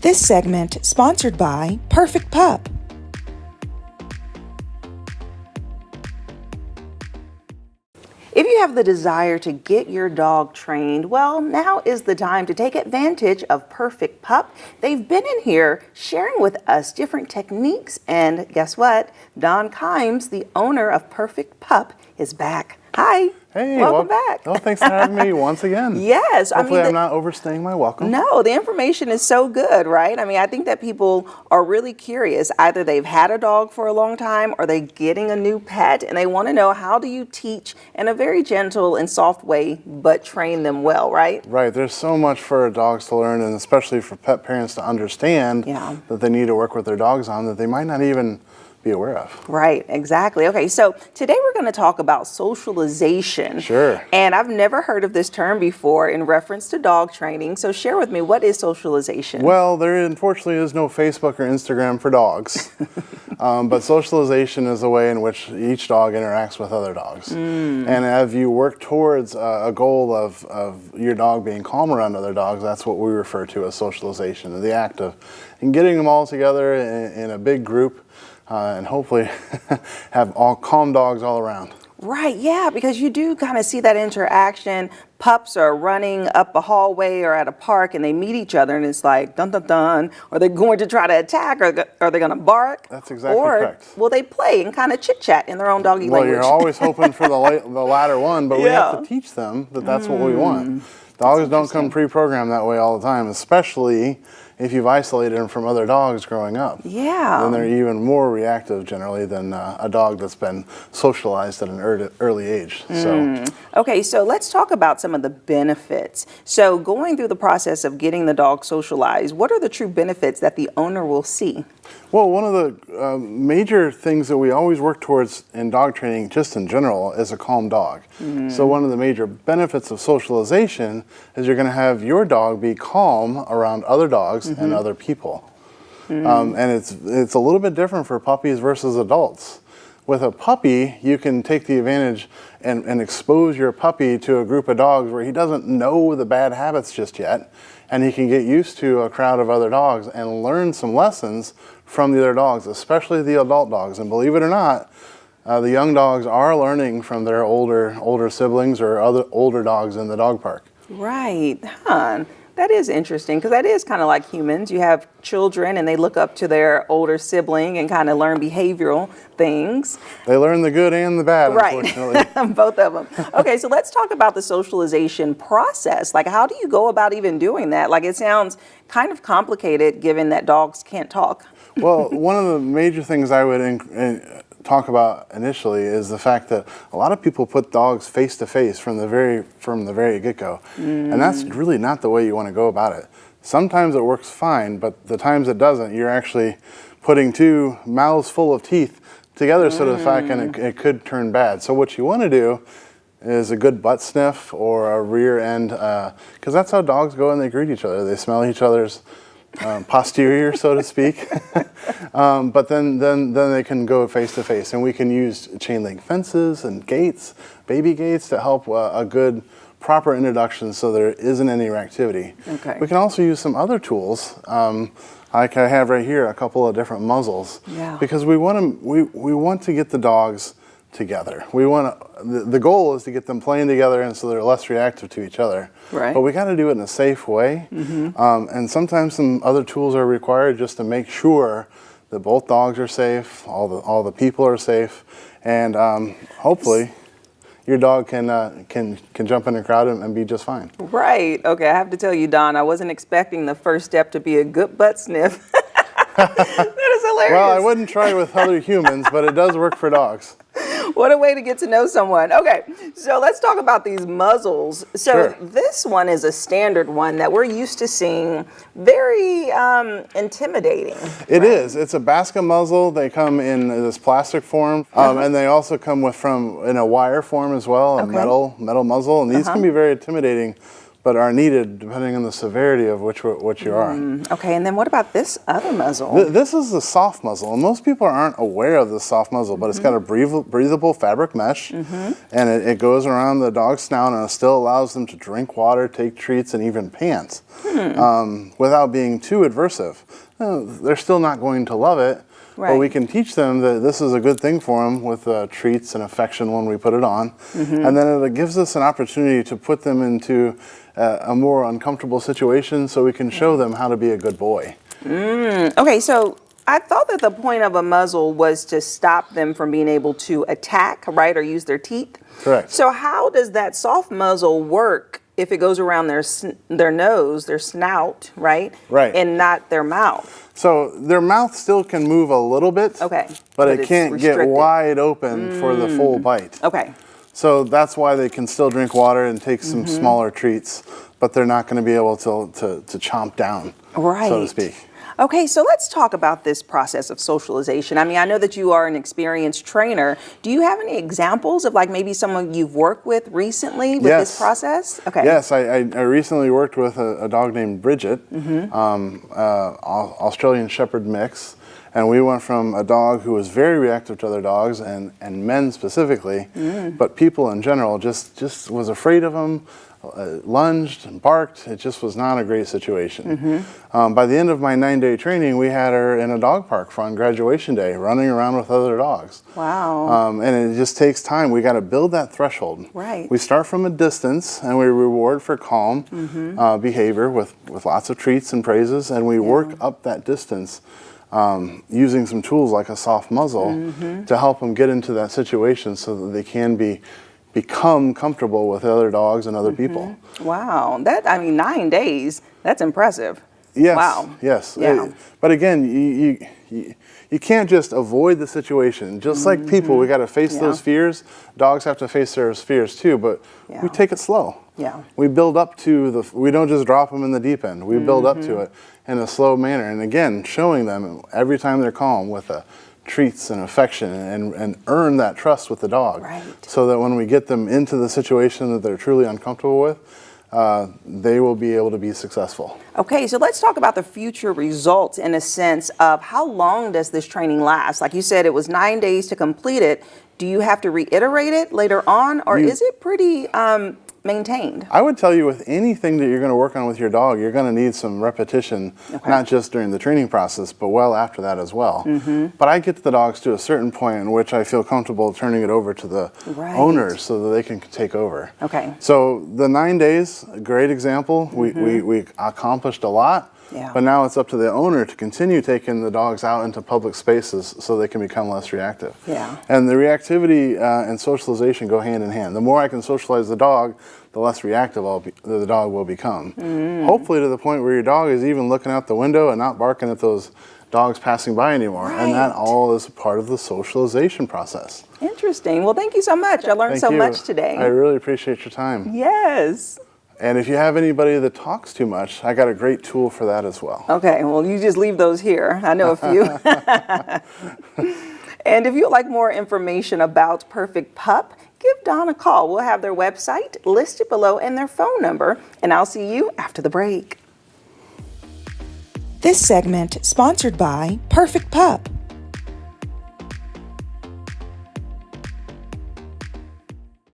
This segment sponsored by Perfect Pup. If you have the desire to get your dog trained, well, now is the time to take advantage of Perfect Pup. They've been in here sharing with us different techniques, and guess what? Don Kimes, the owner of Perfect Pup, is back. Hi. Hey, welcome back. Oh, thanks for having me once again. Yes. Hopefully I'm not overstaying my welcome. No, the information is so good, right? I mean, I think that people are really curious. Either they've had a dog for a long time or they're getting a new pet and they want to know, how do you teach in a very gentle and soft way, but train them well, right? Right. There's so much for dogs to learn, and especially for pet parents to understand that they need to work with their dogs on that they might not even be aware of. Right, exactly. Okay, so today we're going to talk about socialization. Sure. And I've never heard of this term before in reference to dog training. So share with me, what is socialization? Well, there unfortunately is no Facebook or Instagram for dogs. But socialization is a way in which each dog interacts with other dogs. And as you work towards a goal of your dog being calm around other dogs, that's what we refer to as socialization, the act of getting them all together in a big group. And hopefully have all calm dogs all around. Right, yeah, because you do kind of see that interaction. Pups are running up a hallway or at a park and they meet each other and it's like, dun, dun, dun. Are they going to try to attack, or are they going to bark? That's exactly Or correct. will they play and kind of chit-chat in their own doggy language? Well, you're always hoping for the latter one, but we have to teach them that that's what we want. Dogs don't come pre-programmed that way all the time, especially if you've isolated them from other dogs growing up. Yeah. Then they're even more reactive generally than a dog that's been socialized at an early age. Okay, so let's talk about some of the benefits. So going through the process of getting the dog socialized, what are the true benefits that the owner will see? Well, one of the major things that we always work towards in dog training, just in general, is a calm dog. So one of the major benefits of socialization is you're going to have your dog be calm around other dogs and other people. And it's a little bit different for puppies versus adults. With a puppy, you can take the advantage and expose your puppy to a group of dogs where he doesn't know the bad habits just yet, and he can get used to a crowd of other dogs and learn some lessons from the other dogs, especially the adult dogs. And believe it or not, the young dogs are learning from their older siblings or other older dogs in the dog park. Right, huh? That is interesting, because that is kind of like humans. You have children and they look up to their older sibling and kind of learn behavioral things. They learn the good and the bad, right. Unfortunately. Both of them. Okay, so let's talk about the socialization process. Like, how do you go about even doing that? Like, it sounds kind of complicated given that dogs can't talk. Well, one of the major things I would talk about initially is the fact that a lot of people put dogs face to face from the very get-go, and that's really not the way you want to go about it. Sometimes it works fine, but the times it doesn't, you're actually putting two mouths full of teeth together, so to the fact, and it could turn bad. So what you want to do is a good butt sniff or a rear end, because that's how dogs go and they greet each other. They smell each other's posterior, so to speak. But then they can go face to face, and we can use chain link fences and gates, baby gates, to help a good proper introduction so there isn't any reactivity. Okay. We can also use some other tools, like I have right here, a couple of different muzzles, because we want to get the dogs together. The goal is to get them playing together, and so they're less reactive to each other. Right. But we got to do it in a safe way. And sometimes some other tools are required just to make sure that both dogs are safe, all the people are safe, and hopefully your dog can jump in a crowd and be just fine. Right. Okay, I have to tell you, Don, I wasn't expecting the first step to be a good butt sniff. That is hilarious. Well, I wouldn't try it with other humans, but it does work for dogs. What a way to get to know someone. Okay, so let's talk about these muzzles. So this one is a standard one that we're used to seeing, very intimidating. It is. It's a basket muzzle. They come in this plastic form, and they also come in a wire form as well, a metal muzzle, and these can be very intimidating. but are needed depending on the severity of what you are. Okay, and then what about this other muzzle? This is the soft muzzle, and most people aren't aware of the soft muzzle, but it's got a breathable fabric mesh, and it goes around the dog's snout, and it still allows them to drink water, take treats, and even pants without being too aversive. They're still not going to love it, but we can teach them that this is a good thing for them with treats and affection when we put it on, and then it gives us an opportunity to put them into a more uncomfortable situation so we can show them how to be a good boy. Okay, so I thought that the point of a muzzle was to stop them from being able to attack, right, or use their teeth. Correct. So how does that soft muzzle work if it goes around their nose, their snout, right? Right. And not their mouth? So their mouth still can move a little bit, Okay. but it it's can't get restricted. wide open for the full bite. Okay. So that's why they can still drink water and take some smaller treats, but they're not going to be able to chomp down, so to speak. Okay, so let's talk about this process of socialization. I mean, I know that you are an experienced trainer. Do you have any examples of like maybe someone you've worked with recently with this process? Okay. Yes, I recently worked with a dog named Bridget, Australian Shepherd mix. And we went from a dog who was very reactive to other dogs and men specifically, but people in general just was afraid of him, lunged and barked. It just was not a great situation. By the end of my 9-day training, we had her in a dog park on graduation day, running around with other dogs. Wow. And it just takes time. We got to build that threshold. Right. We start from a distance and we reward for calm behavior with lots of treats and praises, and we work up that distance. Using some tools like a soft muzzle to help them get into that situation so that they can become comfortable with other dogs and other people. Wow, 9 days, that's impressive. Yes, Wow. yes. Yeah. But again, you can't just avoid the situation. Just like people, we got to face those fears. Dogs have to face their fears too, but we take it slow. Yeah. We build up to we don't just drop them in the deep end. We build up to it in a slow manner. And again, showing them every time they're calm with treats and affection and earn that trust with the dog. Right. So that when we get them into the situation that they're truly uncomfortable with, they will be able to be successful. Okay, so let's talk about the future results in a sense of how long does this training last? Like you said, it was 9 days to complete it. Do you have to reiterate it later on, or is it pretty maintained? I would tell you with anything that you're going to work on with your dog, you're going to need some repetition, not just during the training process, but well after that as well. But I get the dogs to a certain point in which I feel comfortable turning it over to the owners so that they can take over. Okay. So the 9 days, a great example. We accomplished a lot. Yeah. But now it's up to the owner to continue taking the dogs out into public spaces so they can become less reactive. Yeah. And the reactivity and socialization go hand in hand. The more I can socialize the dog, the less reactive the dog will become. Hopefully to the point where your dog is even looking out the window and not barking at those dogs passing by anymore. And that all is part of the socialization process. Interesting. Well, thank you so much. I learned so much today. I really appreciate your time. Yes. And if you have anybody that talks too much, I got a great tool for that as well. Okay, well, you just leave those here. I know a few. And if you'd like more information about Perfect Pup, give Dawn a call. We'll have their website listed below and their phone number. And I'll see you after the break. This segment sponsored by Perfect Pup.